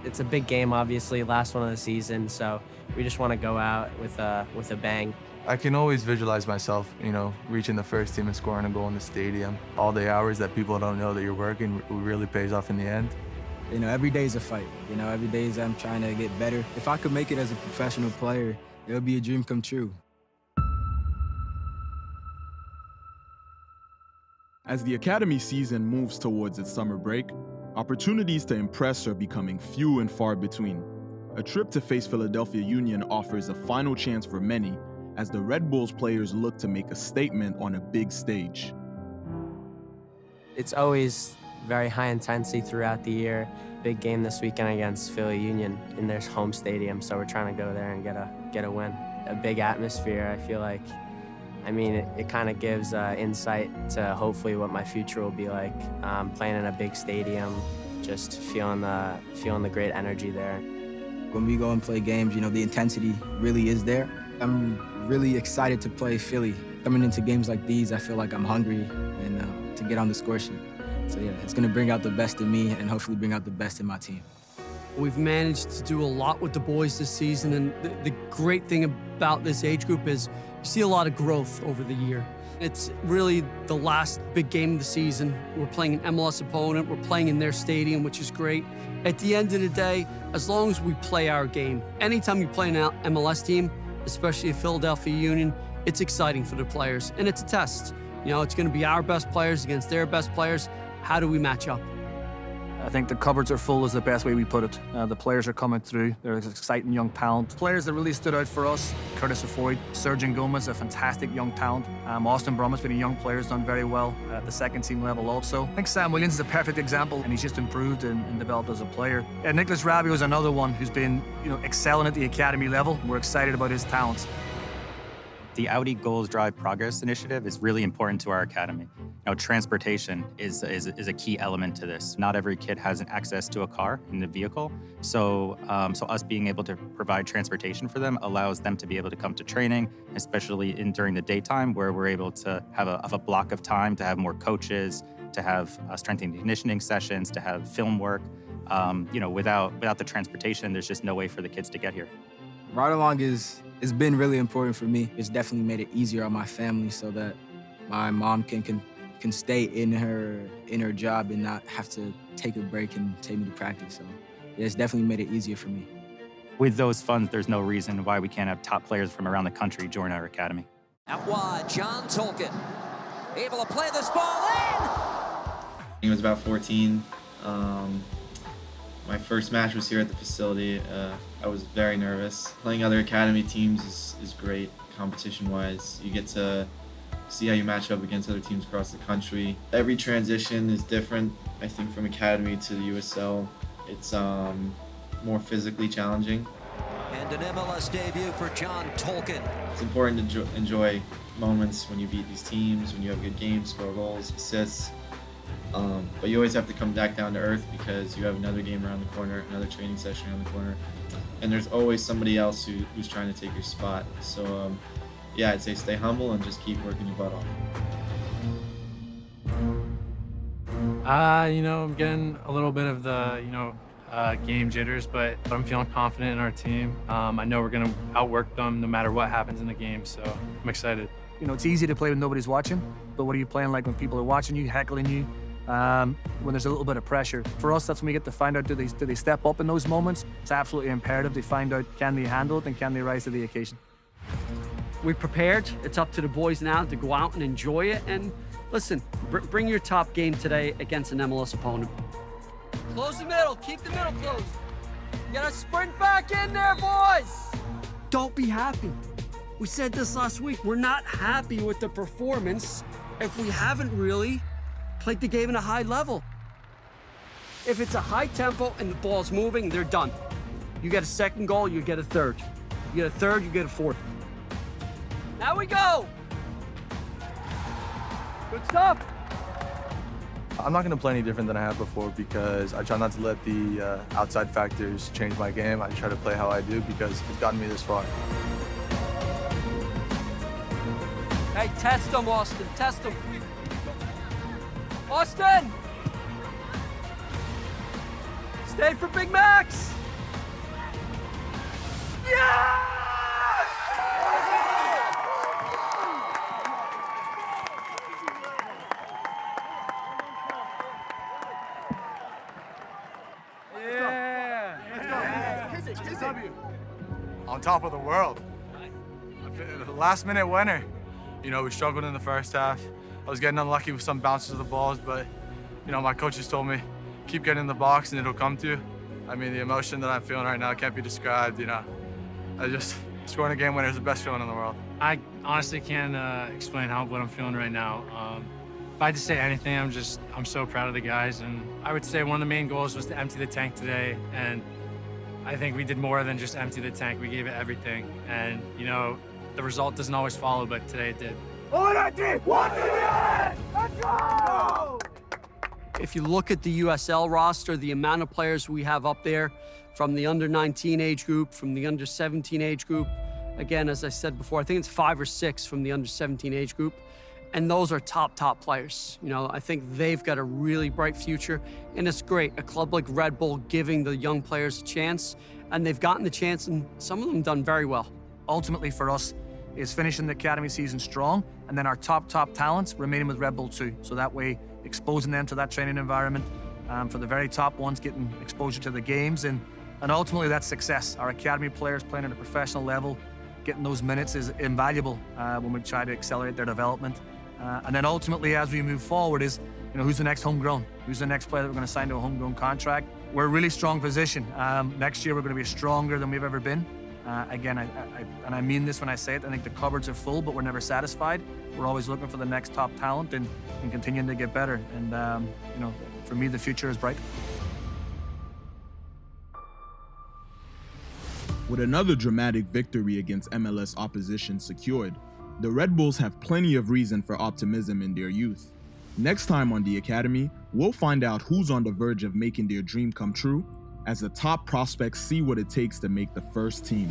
It's a big game, obviously, last one of the season, so we just want to go out with a bang. I can always visualize myself, reaching the first team and scoring a goal in the stadium. All the hours that people don't know that you're working really pays off in the end. Every day is a fight. Every day is I'm trying to get better. If I could make it as a professional player, it would be a dream come true. As the academy season moves towards its summer break, opportunities to impress are becoming few and far between. A trip to face Philadelphia Union offers a final chance for many as the Red Bulls players look to make a statement on a big stage. It's always very high intensity throughout the year. Big game this weekend against Philly Union in their home stadium, so we're trying to go there and get a win. A big atmosphere, I feel like. I mean, it kind of gives insight to hopefully what my future will be like. Playing in a big stadium, just feeling the great energy there. When we go and play games, the intensity really is there. I'm really excited to play Philly. Coming into games like these, I feel like I'm hungry and to get on the score sheet. So yeah, it's gonna bring out the best in me and hopefully bring out the best in my team. We've managed to do a lot with the boys this season, and the great thing about this age group is you see a lot of growth over the year. It's really the last big game of the season. We're playing an MLS opponent, we're playing in their stadium, which is great. At the end of the day, as long as we play our game, anytime you play an MLS team, especially a Philadelphia Union, it's exciting for the players, and it's a test. It's gonna be our best players against their best players. How do we match up? I think the cupboards are full is the best way we put it. The players are coming through. They're exciting young talent. Players that really stood out for us, Curtis Afoy, Sergeant Gomez, a fantastic young talent. Austin Brummett's been a young player, has done very well at the second team level also. I think Sam Williams is a perfect example, and he's just improved and developed as a player. Nicholas Rabiot is another one who's been excelling at the academy level. We're excited about his talents. The Audi Goals Drive Progress Initiative is really important to our academy. Transportation is a key element to this. Not every kid has access to a car in the vehicle, so us being able to provide transportation for them allows them to be able to come to training, especially during the daytime, where we're able to have a block of time to have more coaches, to have strength and conditioning sessions, to have film work. Without the transportation, there's just no way for the kids to get here. Ride along it's been really important for me. It's definitely made it easier on my family so that my mom can stay in her job and not have to take a break and take me to practice. So yeah, it's definitely made it easier for me. With those funds, there's no reason why we can't have top players from around the country join our academy. Out wide, John Tolkien, able to play this ball in! He was about 14. My first match was here at the facility. I was very nervous. Playing other academy teams is great, competition-wise. You get to see how you match up against other teams across the country. Every transition is different. I think from academy to the USL, it's more physically challenging. And an MLS debut for John Tolkien. It's important to enjoy moments when you beat these teams, when you have good games, score goals, assists. But you always have to come back down to earth because you have another game around the corner, another training session around the corner, and there's always somebody else who's trying to take your spot. So yeah, I'd say stay humble and just keep working your butt off. I'm getting a little bit of the, game jitters, but I'm feeling confident in our team. I know we're gonna outwork them no matter what happens in the game, so I'm excited. It's easy to play when nobody's watching, but what are you playing like when people are watching you, heckling you, when there's a little bit of pressure? For us, that's when we get to find out, do they step up in those moments? It's absolutely imperative they find out, can they handle it and can they rise to the occasion? We prepared. It's up to the boys now to go out and enjoy it. And listen, bring your top game today against an MLS opponent. Close the middle. Keep the middle closed. You gotta sprint back in there, boys. Don't be happy. We said this last week. We're not happy with the performance if we haven't really played the game at a high level. If it's a high tempo and the ball's moving, they're done. You get a second goal, you get a third. You get a third, you get a fourth. Now we go. Good stuff. I'm not going to play any different than I have before because I try not to let the outside factors change my game. I try to play how I do because it's gotten me this far. Hey, test them, Austin. Test them. Austin! Stay for Big Max! On top of the world. The last minute winner. You know, we struggled in the first half. I was getting unlucky with some bounces of the balls, but, you know, my coaches told me, keep getting in the box and it'll come to you. I mean, the emotion that I'm feeling right now can't be described, you know. Scoring a game winner is the best feeling in the world. I honestly can't explain what I'm feeling right now. If I had to say anything, I'm so proud of the guys. And I would say one of the main goals was to empty the tank today. And I think we did more than just empty the tank. We gave it everything. And, you know, the result doesn't always follow, but today it did. If you look at the USL roster, the amount of players we have up there from the under-19 age group, from the under-17 age group, again, as I said before, I think it's 5 or 6 from the under-17 age group, and those are top players. You know, I think they've got a really bright future, and it's great. A club like Red Bull giving the young players a chance, and they've gotten the chance, and some of them done very well. Ultimately for us is finishing the academy season strong, and then our top talents remaining with Red Bull too. So that way, exposing them to that training environment, for the very top ones getting exposure to the games, and ultimately that's success. Our academy players playing at a professional level, getting those minutes is invaluable when we try to accelerate their development. And then ultimately, as we move forward, is, you know, who's the next homegrown? Who's the next player that we're going to sign to a homegrown contract? We're in a really strong position. Next year, we're going to be stronger than we've ever been. Again, I mean this when I say it. I think the cupboards are full, but we're never satisfied. We're always looking for the next top talent and continuing to get better. And, you know, for me, the future is bright. With another dramatic victory against MLS opposition secured, the Red Bulls have plenty of reason for optimism in their youth. Next time on The Academy, we'll find out who's on the verge of making their dream come true as the top prospects see what it takes to make the first team.